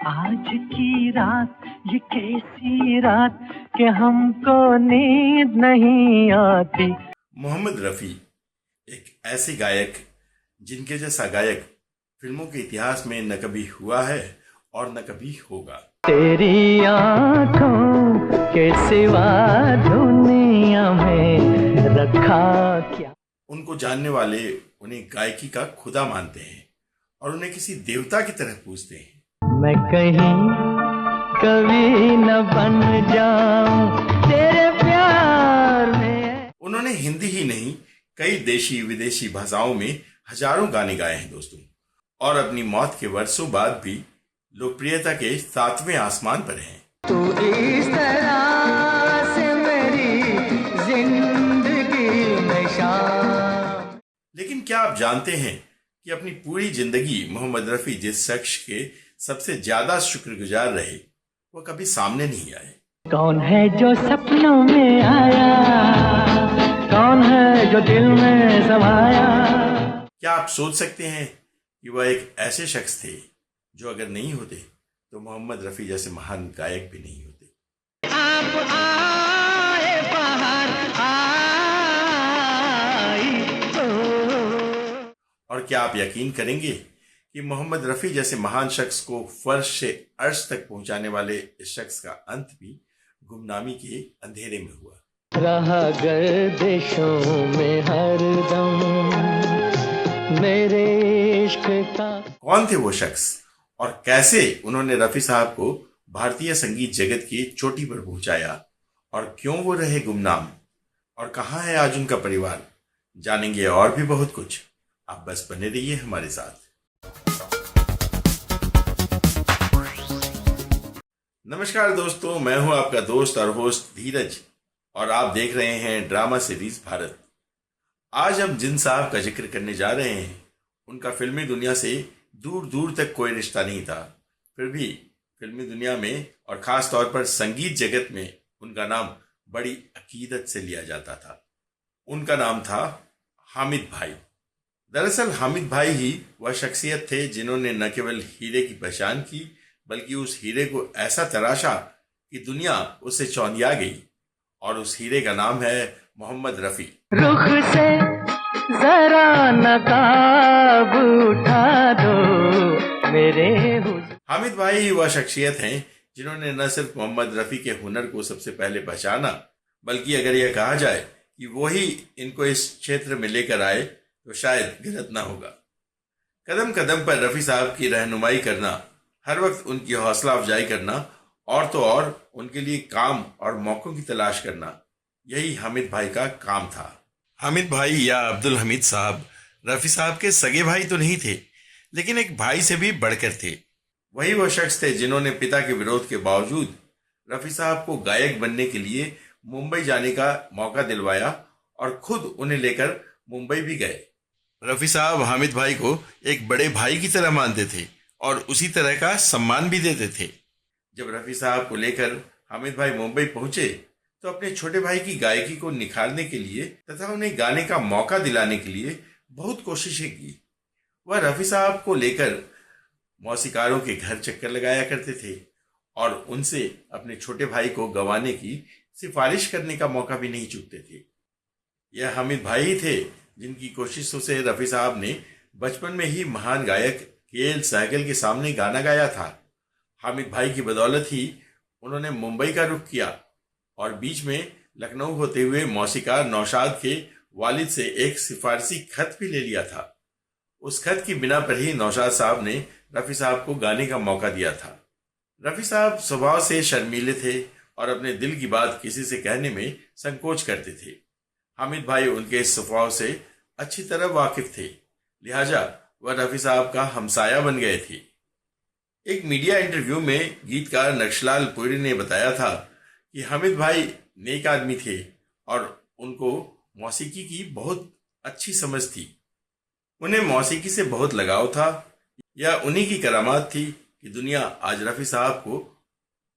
आज की रात ये कैसी रात कि हमको नींद नहीं आती। मोहम्मद रफ़ी एक ऐसे गायक जिनके जैसा गायक फिल्मों के इतिहास में न कभी हुआ है और न कभी होगा। तेरी आंखों के सिवा दुनिया में रखा क्या। उनको जानने वाले उन्हें गायकी का खुदा मानते हैं और उन्हें किसी देवता की तरह पूजते हैं। मैं कहीं कभी न बन जाऊं तेरे प्यार में। उन्होंने हिंदी ही नहीं कई देशी विदेशी भाषाओं में हजारों गाने गाए हैं दोस्तों, और अपनी मौत के वर्षों बाद भी लोकप्रियता के 7वें आसमान पर हैं। तू इस तरह से मेरी जिंदगी में शाम। लेकिन क्या आप जानते हैं कि अपनी पूरी जिंदगी मोहम्मद रफ़ी जिस शख्स के सबसे ज्यादा शुक्रगुजार रहे वो कभी सामने नहीं आए। कौन है जो सपनों में आया, कौन है जो दिल में समाया। क्या आप सोच सकते हैं कि वह एक ऐसे शख्स थे जो अगर नहीं होते तो मोहम्मद रफ़ी जैसे महान गायक भी नहीं होते। आप आए बाहर आई तो। और क्या आप यकीन करेंगे कि मोहम्मद रफ़ी जैसे महान शख्स को फर्श से अर्श तक पहुंचाने वाले इस शख्स का अंत भी गुमनामी के अंधेरे में हुआ। रहा गर्दिशों में हरदम मेरे इश्क का। कौन थे वो शख्स और कैसे उन्होंने रफ़ी साहब को भारतीय संगीत जगत की चोटी पर पहुंचाया, और क्यों वो रहे गुमनाम, और कहाँ है आज उनका परिवार, जानेंगे और भी बहुत कुछ। आप बस बने रहिए हमारे साथ। नमस्कार दोस्तों, मैं हूं आपका दोस्त और होस्ट धीरज, और आप देख रहे हैं ड्रामा सीरीज भारत। आज हम जिन साहब का जिक्र करने जा रहे हैं उनका फिल्मी दुनिया से दूर दूर तक कोई रिश्ता नहीं था, फिर भी फिल्मी दुनिया में और खास तौर पर संगीत जगत में उनका नाम बड़ी अकीदत से लिया जाता था। उनका नाम था हामिद भाई। दरअसल हामिद भाई ही वह शख्सियत थे जिन्होंने न केवल हीरे की पहचान की बल्कि उस हीरे को ऐसा तराशा कि दुनिया उससे चौंधिया गई, और उस हीरे का नाम है मोहम्मद रफ़ी। रुख से जरा नकाब उठा दो मेरे हुस्न। हामिद भाई वह शख्सियत हैं जिन्होंने न सिर्फ मोहम्मद रफ़ी के हुनर को सबसे पहले पहचाना, बल्कि अगर यह कहा जाए कि वो ही इनको इस क्षेत्र में लेकर आए तो शायद गलत ना होगा। कदम कदम पर रफ़ी साहब की रहनुमाई करना, हर वक्त उनकी हौसला अफजाई करना, और तो और उनके लिए काम और मौक़ों की तलाश करना, यही हामिद भाई का काम था। हामिद भाई या अब्दुल हमीद साहब रफ़ी साहब के सगे भाई तो नहीं थे, लेकिन एक भाई से भी बढ़कर थे। वही वो शख्स थे जिन्होंने पिता के विरोध के बावजूद रफ़ी साहब को गायक बनने के लिए मुंबई जाने का मौका दिलवाया और खुद उन्हें लेकर मुंबई भी गए। रफ़ी साहब हामिद भाई को एक बड़े भाई की तरह मानते थे और उसी तरह का सम्मान भी देते थे। जब रफ़ी साहब को लेकर हामिद भाई मुंबई पहुंचे तो अपने छोटे भाई की गायकी को निखारने के लिए तथा उन्हें गाने का मौका दिलाने के लिए बहुत कोशिशें की। वह रफ़ी साहब को लेकर मौसीकारों के घर चक्कर लगाया करते थे और उनसे अपने छोटे भाई को गवाने की सिफारिश करने का मौका भी नहीं चूकते थे। यह हामिद भाई ही थे जिनकी कोशिशों से रफ़ी साहब ने बचपन में ही महान गायक के.एल. सहगल के सामने गाना गाया था। हामिद भाई की बदौलत ही उन्होंने मुंबई का रुख किया और बीच में लखनऊ होते हुए मौसीकार नौशाद के वालिद से एक सिफारसी खत भी ले लिया था। उस खत की बिना पर ही नौशाद साहब ने रफ़ी साहब को गाने का मौका दिया था। रफ़ी साहब स्वभाव से शर्मीले थे और अपने दिल की बात किसी से कहने में संकोच करते थे। हामिद भाई उनके इस स्वभाव से अच्छी तरह वाकिफ थे, लिहाजा वह रफ़ी साहब का हमसाया बन गए थे। एक मीडिया इंटरव्यू में गीतकार नक्शलाल पुरी ने बताया था कि हामिद भाई नेक आदमी थे और उनको मौसीकी की बहुत अच्छी समझ थी। उन्हें मौसीकी से बहुत लगाव था। यह उन्हीं की करामात थी कि दुनिया आज रफ़ी साहब को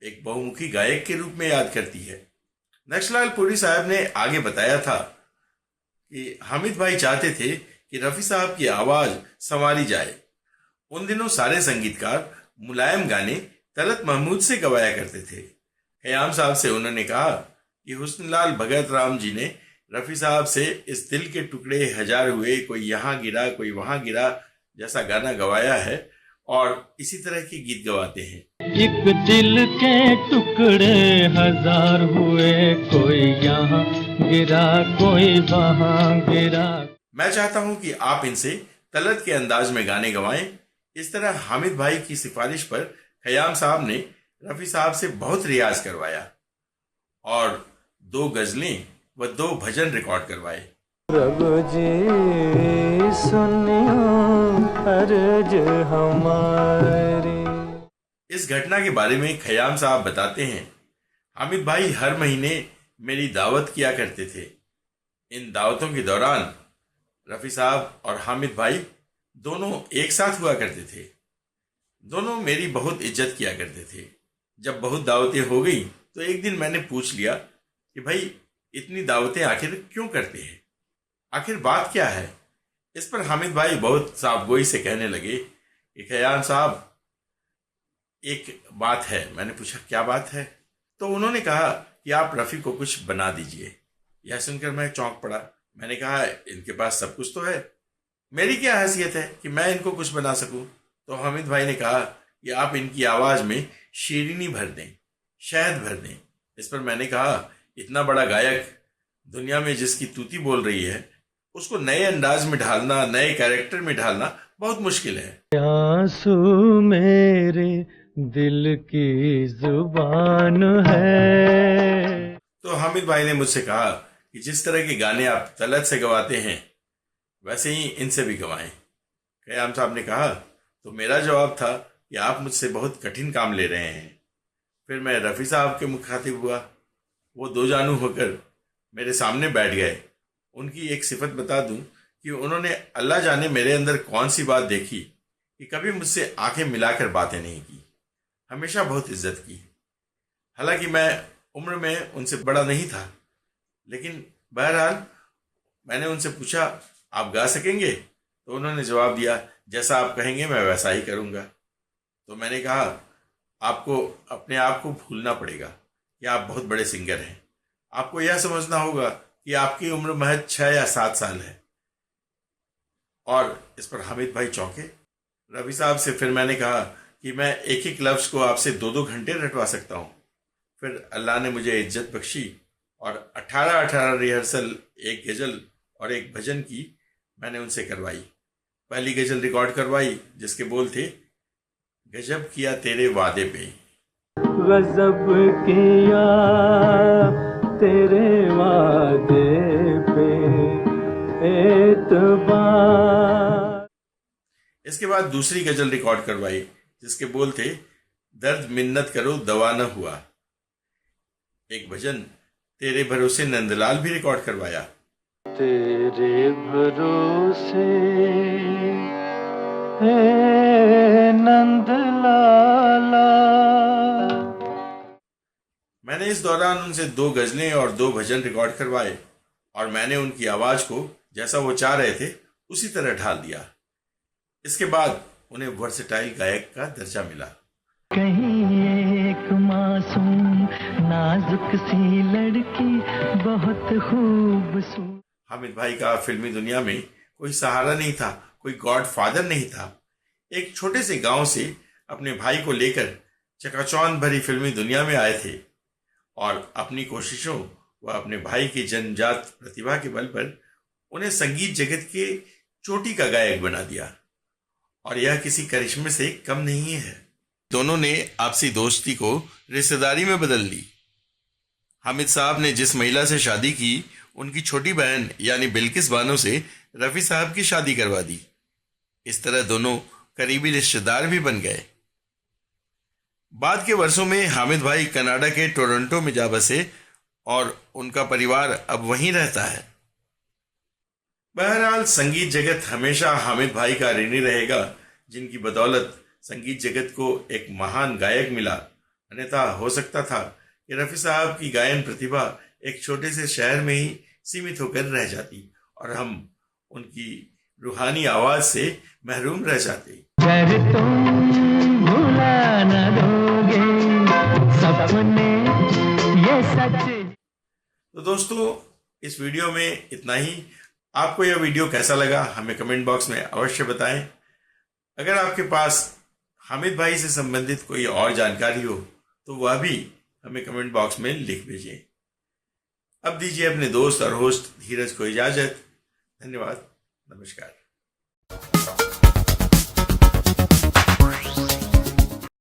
एक बहुमुखी गायक के रूप में याद करती है। नक्शलाल पुरी साहब ने आगे बताया था कि हामिद भाई चाहते थे कि रफ़ी साहब की आवाज़ संवारी जाए। उन दिनों सारे संगीतकार मुलायम गाने तलत महमूद से गवाया करते थे। खयाम साहब से उन्होंने कहा कि हुस्नलाल भगत राम जी ने रफ़ी साहब से इस दिल के टुकड़े हजार हुए, कोई यहाँ गिरा कोई वहाँ गिरा जैसा गाना गवाया है और इसी तरह के गीत गवाते हैं। एक दिल के टुकड़े हजार हुए, कोई यहाँ गिरा कोई वहाँ गिरा। मैं चाहता हूं कि आप इनसे तलत के अंदाज में गाने गवाएं। इस तरह हामिद भाई की सिफारिश पर खयाम साहब ने रफ़ी साहब से बहुत रियाज करवाया और 2 गजलें व 2 भजन रिकॉर्ड करवाए। प्रभु जी सुनियो अर्ज हमारी। इस घटना के बारे में खयाम साहब बताते हैं, हामिद भाई हर महीने मेरी दावत किया करते थे। इन दावतों के दौरान रफ़ी साहब और हामिद भाई दोनों एक साथ हुआ करते थे। दोनों मेरी बहुत इज्जत किया करते थे। जब बहुत दावतें हो गई तो एक दिन मैंने पूछ लिया कि भाई इतनी दावतें आखिर क्यों करते हैं, आखिर बात क्या है। इस पर हामिद भाई बहुत साफगोई से कहने लगे कि खयाम साहब एक बात है। मैंने पूछा क्या बात है, तो उन्होंने कहा कि आप रफ़ी को कुछ बना दीजिए। यह सुनकर मैं चौंक पड़ा। मैंने कहा इनके पास सब कुछ तो है, मेरी क्या हैसियत है कि मैं इनको कुछ बना सकूं। तो हामिद भाई ने कहा कि आप इनकी आवाज़ में शीरीनी भर दें, शहद भर दें। इस पर मैंने कहा इतना बड़ा गायक दुनिया में जिसकी तूती बोल रही है, उसको नए अंदाज में ढालना, नए कैरेक्टर में ढालना बहुत मुश्किल है। आंसू मेरे दिल की जुबान है। तो हामिद भाई ने मुझसे कहा कि जिस तरह के गाने आप तलत से गवाते हैं वैसे ही इनसे भी गवाएं। खयाम साहब ने कहा तो मेरा जवाब था कि आप मुझसे बहुत कठिन काम ले रहे हैं। फिर मैं रफ़ी साहब के मुखातिब हुआ। वो 2 जानू होकर मेरे सामने बैठ गए। उनकी एक सिफत बता दूं कि उन्होंने अल्लाह जाने मेरे अंदर कौन सी बात देखी कि कभी मुझसे आंखें मिलाकर बातें नहीं की, हमेशा बहुत इज्जत की। हालांकि मैं उम्र में उनसे बड़ा नहीं था, लेकिन बहरहाल मैंने उनसे पूछा आप गा सकेंगे, तो उन्होंने जवाब दिया जैसा आप कहेंगे मैं वैसा ही करूँगा। तो मैंने कहा आपको अपने आप को भूलना पड़ेगा कि आप बहुत बड़े सिंगर हैं। आपको यह समझना होगा कि आपकी उम्र महज 6 या 7 साल है। और इस पर हामिद भाई चौंके। रफ़ी साहब से फिर मैंने कहा कि मैं एक एक लफ्ज़ को आपसे 2-2 घंटे रटवा सकता हूँ। फिर अल्लाह ने मुझे इज्जत बख्शी और 18 रिहर्सल, एक गज़ल और एक भजन की मैंने उनसे करवाई। पहली गज़ल रिकॉर्ड करवाई जिसके बोल थे गजब किया तेरे वादे पे। गजब किया तेरे वादे पे एतबार। इसके बाद दूसरी गज़ल रिकॉर्ड करवाई जिसके बोल थे दर्द मिन्नत करो दवा न हुआ। एक भजन तेरे भरोसे नंदलाल भी रिकॉर्ड करवाया। तेरे भरोसे है नंदलाला। मैंने इस दौरान उनसे 2 गज़लें और 2 भजन रिकॉर्ड करवाए और मैंने उनकी आवाज़ को जैसा वो चाह रहे थे उसी तरह ढाल दिया। इसके बाद उन्हें वर्सेटाइल गायक का दर्जा मिला। कहीं एक मासूम नाजुक सी लड़की बहुत खूबसूरत। हामिद भाई का फिल्मी दुनिया में कोई सहारा नहीं था, कोई गॉड फादर नहीं था। एक छोटे से गांव से अपने भाई को लेकर चकाचौंध भरी फिल्मी दुनिया में आए थे और अपनी कोशिशों व अपने भाई की जन्मजात प्रतिभा के बल पर उन्हें संगीत जगत के चोटी का गायक बना दिया। और यह किसी करिश्मे से कम नहीं है। दोनों ने आपसी दोस्ती को रिश्तेदारी में बदल ली। हामिद साहब ने जिस महिला से शादी की उनकी छोटी बहन यानी बिल्किस बानो से रफ़ी साहब की शादी करवा दी। इस तरह दोनों करीबी रिश्तेदार भी बन गए। बाद के वर्षों में हामिद भाई कनाडा के टोरंटो में जा बसे और उनका परिवार अब वहीं रहता है। बहरहाल संगीत जगत हमेशा हामिद भाई का ऋणी रहेगा, जिनकी बदौलत संगीत जगत को एक महान गायक मिला। अन्यथा हो सकता था कि रफ़ी साहब की गायन प्रतिभा एक छोटे से शहर में ही सीमित होकर रह जाती और हम उनकी रूहानी आवाज़ से महरूम रह जाते। तुम भुला न दोगे सामने ये सच। तो दोस्तों इस वीडियो में इतना ही। आपको यह वीडियो कैसा लगा हमें कमेंट बॉक्स में अवश्य बताएं। अगर आपके पास हामिद भाई से संबंधित कोई और जानकारी हो तो वह भी हमें कमेंट बॉक्स में लिख भेजें। अब दीजिए अपने दोस्त और होस्ट धीरज को इजाजत। धन्यवाद। नमस्कार।